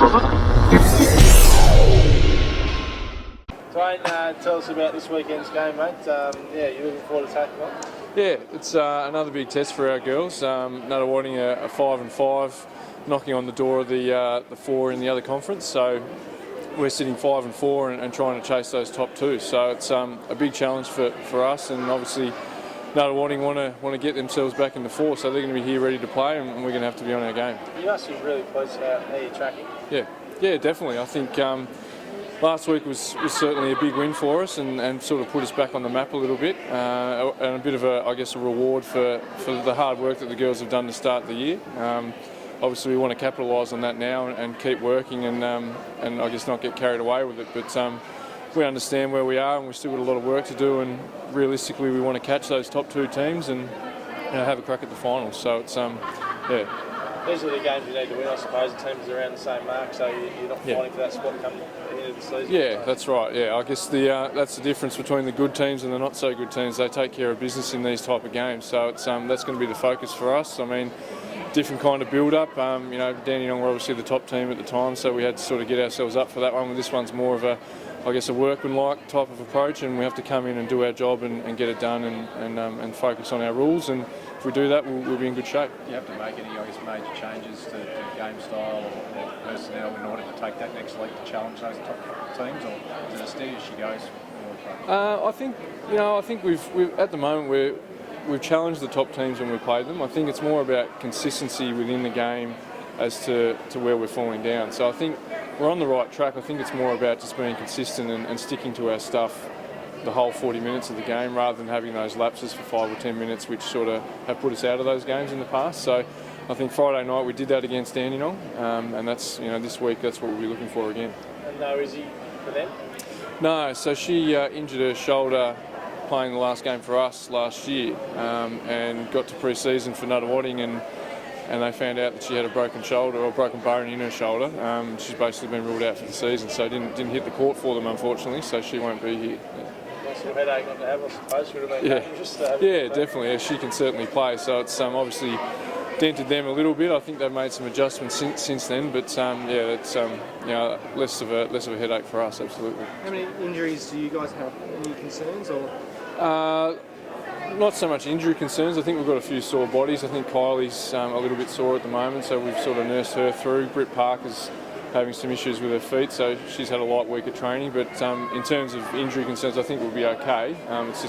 Dwain, tell us about this weekend's game, mate. You're looking forward to taking on? Yeah, it's another big test for our girls. Nunawading a 5-5, knocking on the door of the 4 in the other conference. So we're sitting 5-4 and trying to chase those top 2. So it's a big challenge for us, and obviously Nunawading want to get themselves back in the 4, so they're going to be here ready to play, and we're going to have to be on our game. You must be really pleased about how you're tracking. Yeah, definitely. I think last week was certainly a big win for us and sort of put us back on the map a little bit, and a bit of a reward for the hard work that the girls have done to start the year. Obviously we want to capitalise on that now and keep working and I guess not get carried away with it, but we understand where we are and we've still got a lot of work to do, and realistically we want to catch those top 2 teams and have a crack at the finals. So it's These are the games you need to win, I suppose. The teams are around the same mark, so you're not fighting for that spot come the end of the season. Yeah, that's right. Yeah, I guess that's the difference between the good teams and the not so good teams. They take care of business in these type of games, so it's that's going to be the focus for us. I mean, different kind of build-up. Dandenong were obviously the top team at the time, so we had to sort of get ourselves up for that one. This one's more of a workmanlike type of approach, and we have to come in and do our job and get it done and focus on our rules. And if we do that, we'll be in good shape. You have to make any, major changes to game style or personnel in order to take that next leap to challenge those top teams, or is it steady as she goes? I think we've at the moment we've challenged the top teams when we played them. I think it's more about consistency within the game as to where we're falling down. So I think we're on the right track. I think it's more about just being consistent and sticking to our stuff the whole 40 minutes of the game, rather than having those lapses for 5 or 10 minutes, which sort of have put us out of those games in the past. So I think Friday night we did that against Dandenong, and that's this week that's what we'll be looking for again. And no Izzy for them? No, so she injured her shoulder playing the last game for us last year, and got to pre-season for Nunawading, and they found out that she had a broken shoulder or broken bone in her shoulder. She's basically been ruled out for the season, so didn't hit the court for them, unfortunately, so she won't be here. Nice little headache not to have, I suppose. Would have been dangerous to have. Yeah, definitely. Yeah, she can certainly play, so it's obviously dented them a little bit. I think they've made some adjustments since then, but it's less of a headache for us, absolutely. How many injuries do you guys have? Any concerns or? Not so much injury concerns. I think we've got a few sore bodies. I think Kylie's a little bit sore at the moment, so we've sort of nursed her through. Britt Parker's having some issues with her feet, so she's had a light week of training. But in terms of injury concerns, I think we'll be okay. It's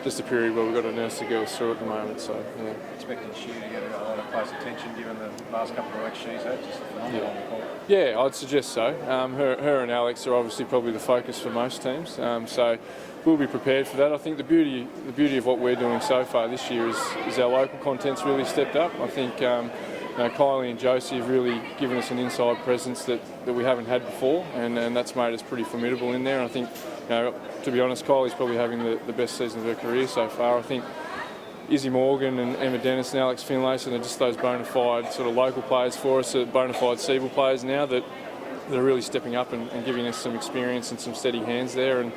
just a period where we've got to nurse the girls through at the moment. So yeah. Expecting she to get a lot of close attention given the last couple of weeks she's had. Just phenomenal on the court. Yeah, I'd suggest so. Her and Alex are obviously probably the focus for most teams. So we'll be prepared for that. I think the beauty of what we're doing so far this year is our local content's really stepped up. I think Kylie and Josie have really given us an inside presence that we haven't had before, and that's made us pretty formidable in there. And I think, to be honest, Kylie's probably having the best season of her career so far. I think Izzy Morgan and Emma Dennis and Alex Finlayson are just those bona fide sort of local players for us, bona fide Siebel players now that are really stepping up and giving us some experience and some steady hands there. And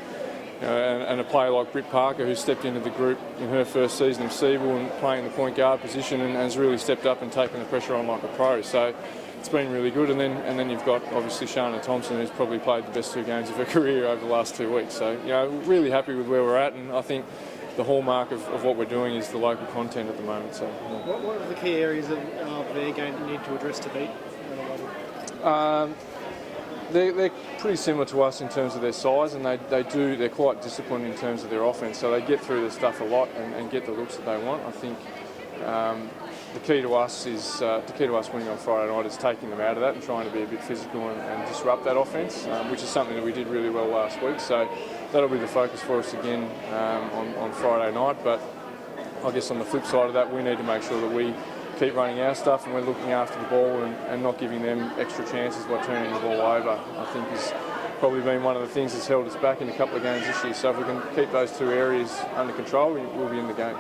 a player like Britt Parker, who stepped into the group in her first season of Siebel and playing the point guard position and has really stepped up and taken the pressure on like a pro. So it's been really good. And then you've got obviously Shana Thompson, who's probably played the best 2 games of her career over the last 2 weeks. So really happy with where we're at, and I think the hallmark of what we're doing is the local content at the moment. So What are the key areas of their game that you need to address to beat? They're pretty similar to us in terms of their size, and they're quite disciplined in terms of their offense, so they get through their stuff a lot and get the looks that they want. I think the key to us winning on Friday night is taking them out of that and trying to be a bit physical and disrupt that offense, which is something that we did really well last week. So that'll be the focus for us again on Friday night. But I guess on the flip side of that, we need to make sure that we keep running our stuff and we're looking after the ball and not giving them extra chances by turning the ball over. I think has probably been one of the things that's held us back in a couple of games this year. So if we can keep those 2 areas under control, we'll be in the game.